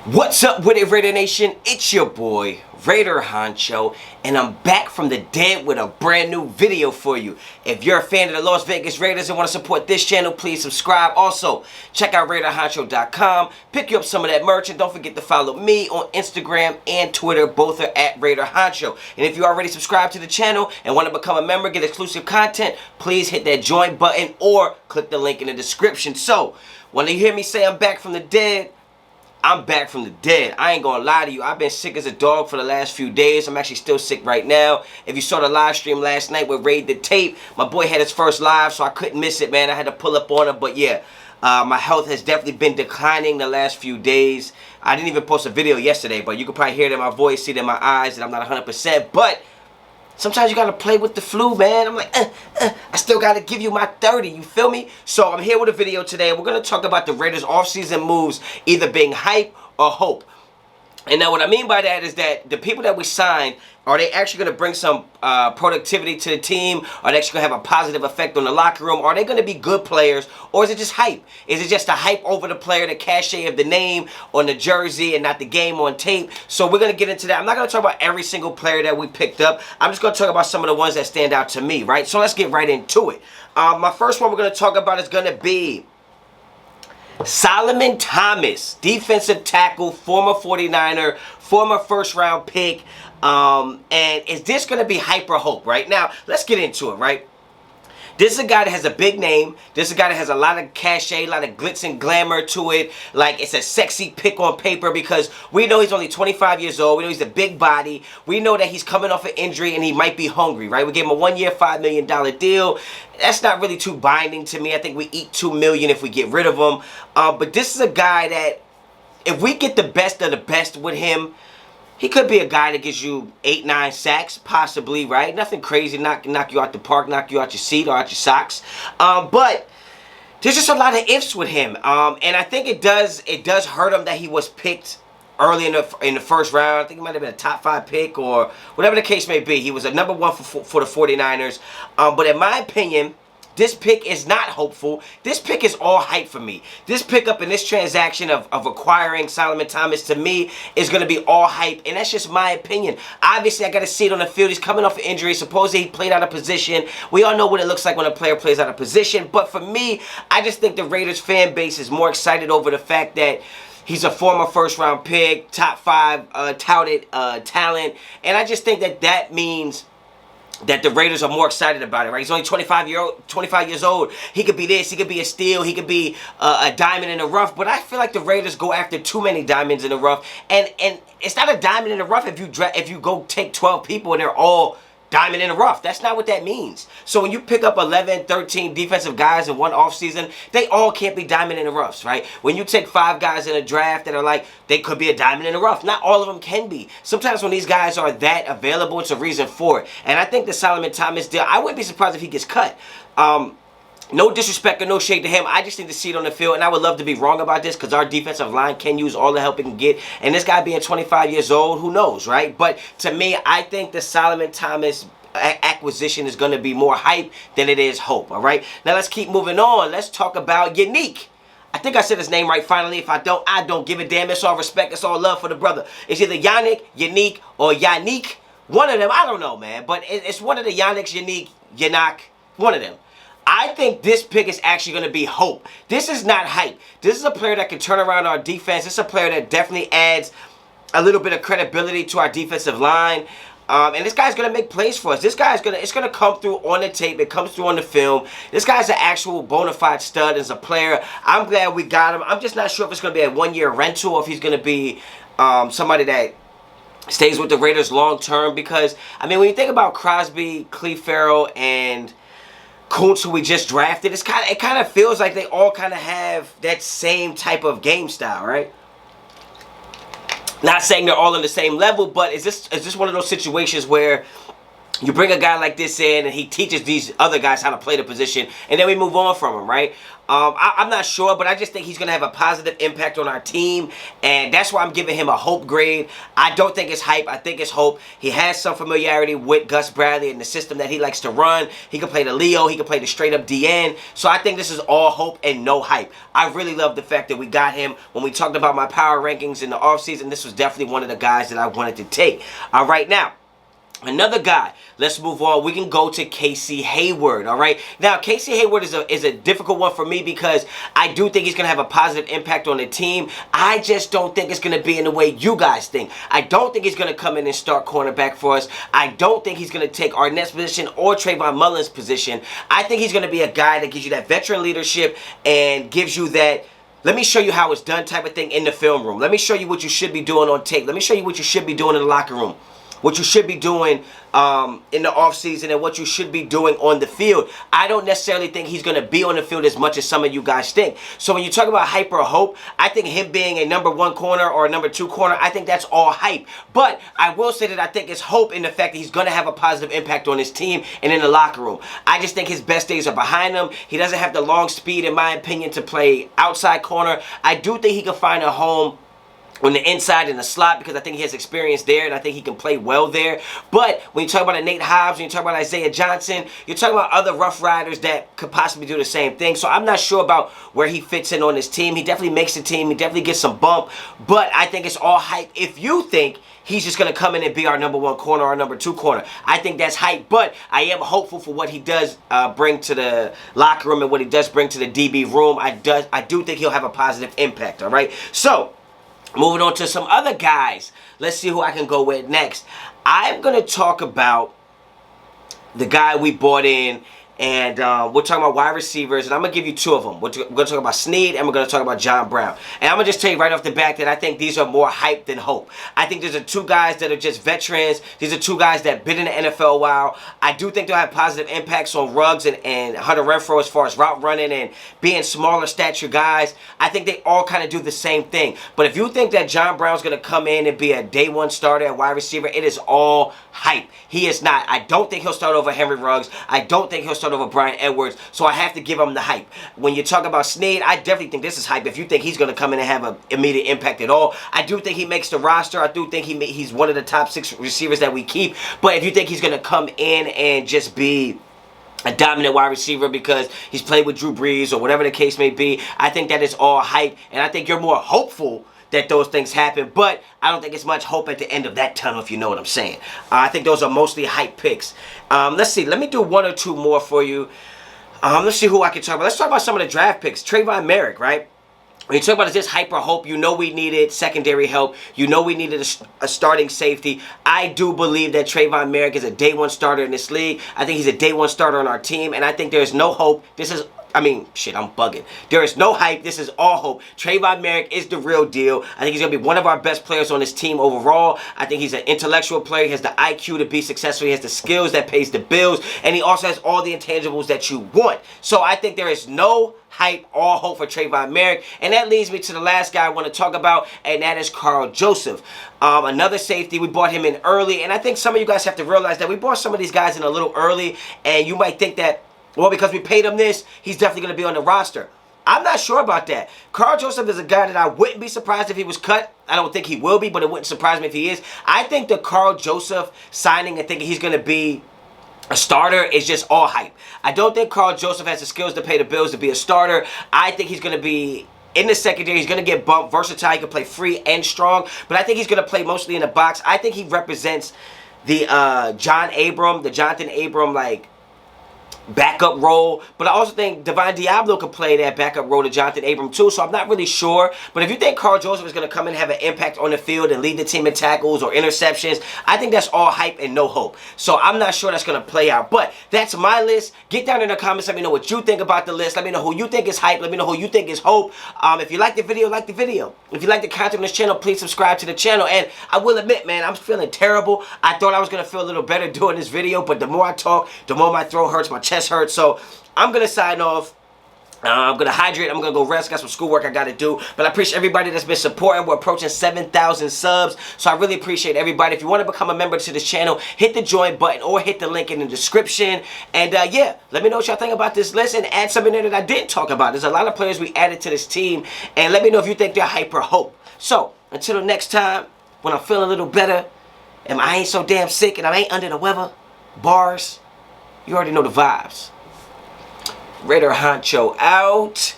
What's up with it, Raider Nation? It's your boy, Raider Honcho, and I'm back from the dead with a brand new video for you. If you're a fan of the Las Vegas Raiders and want to support this channel, please subscribe. Also, check out RaiderHoncho.com, pick you up some of that merch, and don't forget to follow me on Instagram and Twitter. Both are at Raider Honcho. And if you already subscribed to the channel and want to become a member, get exclusive content, please hit that join button or click the link in the description. So, when you hear me say I'm back from the dead, I'm back from the dead. I ain't gonna lie to you. I've been sick as a dog for the last few days. I'm actually still sick right now. If you saw the live stream last night with Raid the Tape, my boy had his first live, so I couldn't miss it, man. I had to pull up on him. But yeah, my health has definitely been declining the last few days. I didn't even post a video yesterday, but you can probably hear it in my voice, see it in my eyes that I'm not 100%. But sometimes you gotta play with the flu, man. I'm like, I still gotta give you my 30, you feel me? So I'm here with a video today. We're gonna talk about the Raiders offseason moves either being hype or hope. And now what I mean by that is that the people that we signed, are they actually going to bring some productivity to the team? Are they actually going to have a positive effect on the locker room? Are they going to be good players? Or is it just hype? Is it just a hype over the player, the cachet of the name on the jersey and not the game on tape? So we're going to get into that. I'm not going to talk about every single player that we picked up. I'm just going to talk about some of the ones that stand out to me, right? So let's get right into it. My first one we're going to talk about is going to be Solomon Thomas, defensive tackle, former 49er, former first-round pick. And is this going to be hyper hope, right? Now, let's get into it, right? This is a guy that has a big name. This is a guy that has a lot of cachet, a lot of glitz and glamour to it. Like, it's a sexy pick on paper because we know he's only 25 years old. We know he's a big body. We know that he's coming off an injury and he might be hungry, right? We gave him a one-year, $5 million deal. That's not really too binding to me. I think we eat $2 million if we get rid of him. But this is a guy that, if we get the best of the best with him, he could be a guy that gives you 8, 9 sacks, possibly, right? Nothing crazy, knock you out the park, knock you out your seat or out your socks. But there's just a lot of ifs with him. And I think it does hurt him that he was picked early in the first round. I think he might have been a top 5 pick or whatever the case may be. He was a number 1 for the 49ers. But in my opinion, this pick is not hopeful. This pick is all hype for me. This pickup and this transaction of acquiring Solomon Thomas, to me, is going to be all hype. And that's just my opinion. Obviously, I got to see it on the field. He's coming off an injury. Supposedly, he played out of position. We all know what it looks like when a player plays out of position. But for me, I just think the Raiders fan base is more excited over the fact that he's a former first-round pick, top 5 touted talent. And I just think that that means that the Raiders are more excited about it, right? He's only 25 years old. He could be this. He could be a steal. He could be a diamond in the rough. But I feel like the Raiders go after too many diamonds in the rough. And it's not a diamond in the rough if you go take 12 people and they're all diamond in the rough. That's not what that means. So when you pick up 11, 13 defensive guys in one offseason, they all can't be diamond in the roughs, right? When you take 5 guys in a draft that are like, they could be a diamond in the rough. Not all of them can be. Sometimes when these guys are that available, it's a reason for it. And I think the Solomon Thomas deal, I wouldn't be surprised if he gets cut. No disrespect or no shade to him. I just need to see it on the field, and I would love to be wrong about this because our defensive line can use all the help it can get. And this guy being 25 years old, who knows, right? But to me, I think the Solomon Thomas acquisition is going to be more hype than it is hope, all right? Now, let's keep moving on. Let's talk about Unique. I think I said his name right finally. If I don't give a damn. It's all respect. It's all love for the brother. It's either Yannick, Unique, or Yannick. One of them. I don't know, man. But it's one of the Yannicks, Unique, Yannick. One of them. I think this pick is actually going to be hope. This is not hype. This is a player that can turn around our defense. This is a player that definitely adds a little bit of credibility to our defensive line. And this guy's going to make plays for us. This guy's it's going to come through on the tape. It comes through on the film. This guy's an actual bona fide stud as a player. I'm glad we got him. I'm just not sure if it's going to be a one-year rental or if he's going to be somebody that stays with the Raiders long-term. Because, I mean, when you think about Crosby, Cleve Farrell, and Kuntz, who we just drafted, it kind of feels like they all kind of have that same type of game style, right? Not saying they're all on the same level, but is this one of those situations where You bring a guy like this in, and he teaches these other guys how to play the position, and then we move on from him, right? I'm not sure, but I just think he's going to have a positive impact on our team, and that's why I'm giving him a hope grade. I don't think it's hype. I think it's hope. He has some familiarity with Gus Bradley and the system that he likes to run. He can play the Leo. He can play the straight-up DN. So I think this is all hope and no hype. I really love the fact that we got him. When we talked about my power rankings in the offseason, this was definitely one of the guys that I wanted to take. All right, now, another guy, let's move on. We can go to Casey Hayward, all right? Now, Casey Hayward is a difficult one for me because I do think he's going to have a positive impact on the team. I just don't think it's going to be in the way you guys think. I don't think he's going to come in and start cornerback for us. I don't think he's going to take Arnett's position or Trayvon Mullen's position. I think he's going to be a guy that gives you that veteran leadership and gives you that let me show you how it's done type of thing in the film room. Let me show you what you should be doing on tape. Let me show you what you should be doing in the locker room. What you should be doing in the offseason and what you should be doing on the field. I don't necessarily think he's going to be on the field as much as some of you guys think. So when you talk about hype or hope, I think him being a number 1 corner or a number 2 corner, I think that's all hype. But I will say that I think it's hope in the fact that he's going to have a positive impact on his team and in the locker room. I just think his best days are behind him. He doesn't have the long speed, in my opinion, to play outside corner. I do think he can find a home on the inside in the slot because I think he has experience there and I think he can play well there. But when you talk about a Nate Hobbs, when you talk about Isaiah Johnson, you're talking about other Rough Riders that could possibly do the same thing. So I'm not sure about where he fits in on this team. He definitely makes the team. He definitely gets some bump. But I think it's all hype. If you think he's just going to come in and be our number 1 corner or number 2 corner, I think that's hype. But I am hopeful for what he does bring to the locker room and what he does bring to the DB room. I do think he'll have a positive impact, all right? So moving on to some other guys. Let's see who I can go with next. I'm going to talk about the guy we bought in, and we're talking about wide receivers, and I'm going to give you 2 of them. We're going to talk about Snead, and we're going to talk about John Brown. And I'm going to just tell you right off the bat that I think these are more hype than hope. I think these are 2 guys that are just veterans. These are 2 guys that have been in the NFL a while. I do think they'll have positive impacts on Ruggs and Hunter Renfrow as far as route running and being smaller stature guys. I think they all kind of do the same thing. But if you think that John Brown's going to come in and be a day 1 starter at wide receiver, it is all hype. He is not. I don't think he'll start over Henry Ruggs. I don't think he'll start over Brian Edwards. So I have to give him the hype. When you talk about Snead, I definitely think this is hype. If you think he's going to come in and have an immediate impact at all, I do think he makes the roster. I do think he's one of the top 6 receivers that we keep. But if you think he's going to come in and just be a dominant wide receiver because he's played with Drew Brees or whatever the case may be, I think that is all hype. And I think you're more hopeful that those things happen, but I don't think it's much hope at the end of that tunnel, if you know what I'm saying. I think those are mostly hype picks. Let's see. Let me do 1 or 2 more for you. Let's see who I can talk about. Let's talk about some of the draft picks. Trayvon Merrick, right? When you talk about is this hype or hope, you know we needed secondary help. You know we needed a starting safety. I do believe that Trayvon Merrick is a day 1 starter in this league. I think he's a day 1 starter on our team, and I think there's no hope. I'm bugging. There is no hype. This is all hope. Trayvon Merrick is the real deal. I think he's going to be one of our best players on this team overall. I think he's an intellectual player. He has the IQ to be successful. He has the skills that pays the bills. And he also has all the intangibles that you want. So I think there is no hype, all hope for Trayvon Merrick. And that leads me to the last guy I want to talk about, and that is Carl Joseph. Another safety. We bought him in early. And I think some of you guys have to realize that we bought some of these guys in a little early. And you might think that, well, because we paid him this, he's definitely going to be on the roster. I'm not sure about that. Carl Joseph is a guy that I wouldn't be surprised if he was cut. I don't think he will be, but it wouldn't surprise me if he is. I think the Carl Joseph signing and thinking he's going to be a starter is just all hype. I don't think Carl Joseph has the skills to pay the bills to be a starter. I think he's going to be in the secondary. He's going to get bumped, versatile. He can play free and strong, but I think he's going to play mostly in the box. I think he represents the Jonathan Abram, like, backup role, but I also think Divine Diablo could play that backup role to Jonathan Abram too, so I'm not really sure. But if you think Carl Joseph is going to come and have an impact on the field and lead the team in tackles or interceptions, I think that's all hype and no hope. So I'm not sure that's going to play out, but that's my list. Get down in the comments. Let me know what you think about the list. Let me know who you think is hype. Let me know who you think is hope. If you like the video, like the video. If you like the content on this channel, please subscribe to the channel. And I will admit, man, I'm feeling terrible. I thought I was going to feel a little better doing this video, but the more I talk, the more my throat hurts, my chest hurts. So I'm going to sign off. I'm going to hydrate. I'm going to go rest. Got some schoolwork I got to do. But I appreciate everybody that's been supporting. We're approaching 7,000 subs. So I really appreciate everybody. If you want to become a member to this channel, hit the join button or hit the link in the description. And yeah, let me know what y'all think about this list and add something in there that I didn't talk about. There's a lot of players we added to this team. And let me know if you think they're hyper hope. So until the next time, when I'm feeling a little better and I ain't so damn sick and I ain't under the weather, bars, you already know the vibes. Raider Honcho out.